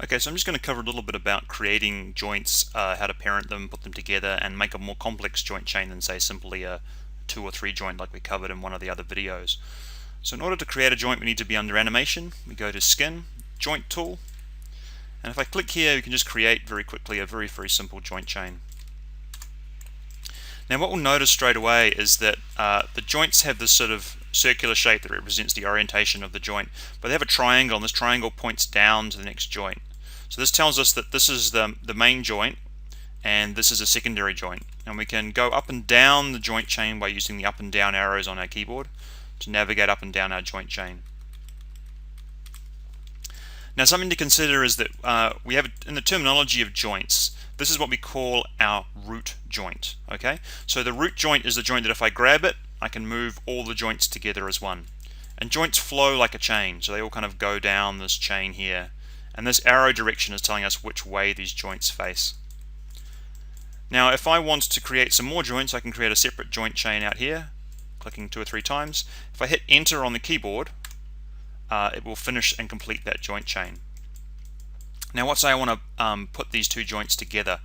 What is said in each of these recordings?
Okay, so I'm just going to cover a little bit about creating joints, how to parent them, put them together, and make a more complex joint chain than, say, simply a 2 or 3 joint like we covered in one of the other videos. So in order to create a joint, we need to be under animation. We go to Skin, Joint Tool, and if I click here, we can just create very quickly a very simple joint chain. Now what we'll notice straight away is that the joints have this sort of circular shape that represents the orientation of the joint, but they have a triangle, and this triangle points down to the next joint. So this tells us that this is the main joint and this is a secondary joint, and we can go up and down the joint chain by using the up and down arrows on our keyboard to navigate up and down our joint chain. Now something to consider is that we have, in the terminology of joints, this is what we call our root joint. Okay, so the root joint is the joint that if I grab it, I can move all the joints together as one. And joints flow like a chain, so they all kind of go down this chain here. And this arrow direction is telling us which way these joints face. Now if I want to create some more joints, I can create a separate joint chain out here, clicking 2 or 3 times. If I hit enter on the keyboard, it will finish and complete that joint chain. Now let's say I want to put these two joints together.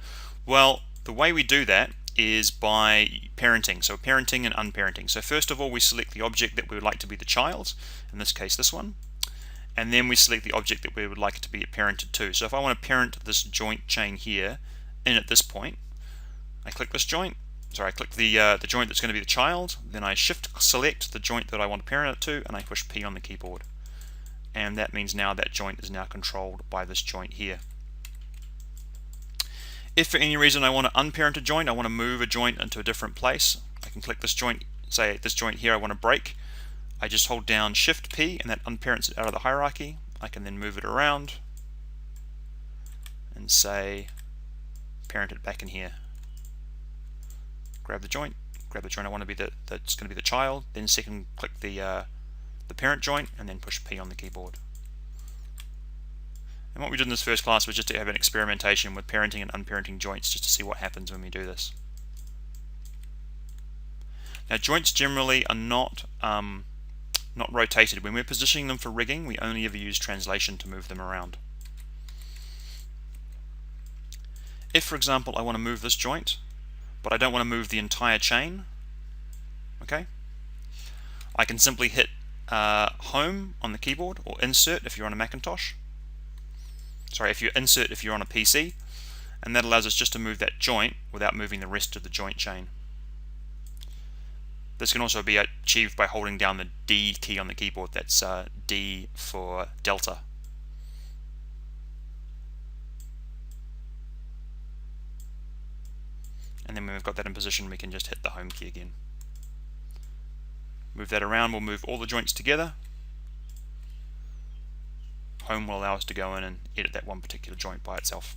Well, the way we do that is by parenting, so parenting and unparenting. So first of all, we select the object that we would like to be the child, in this case this one, and then we select the object that we would like it to be parented to. So if I want to parent this joint chain here in at this point, I click this joint, I click the joint that's going to be the child, then I shift select the joint that I want to parent it to, and I push P on the keyboard. And that means now that joint is now controlled by this joint here. If for any reason I want to unparent a joint, I want to move a joint into a different place, I can click this joint, say this joint here I want to break. I just hold down Shift P and that unparents it out of the hierarchy. I can then move it around and say parent it back in here. Grab the joint I want to be that's going to be the child, then second click the parent joint and then push P on the keyboard. And what we did in this first class was just to have an experimentation with parenting and unparenting joints, just to see what happens when we do this. Now joints generally are not rotated. When we're positioning them for rigging, we only ever use translation to move them around. If, for example, I want to move this joint, but I don't want to move the entire chain, okay, I can simply hit Home on the keyboard, or Insert if you're on a Macintosh. Insert if you're on a PC, and that allows us just to move that joint without moving the rest of the joint chain. This can also be achieved by holding down the D key on the keyboard. That's D for Delta. And then when we've got that in position, we can just hit the Home key again. Move that around, we'll move all the joints together. Home will allow us to go in and edit that one particular joint by itself.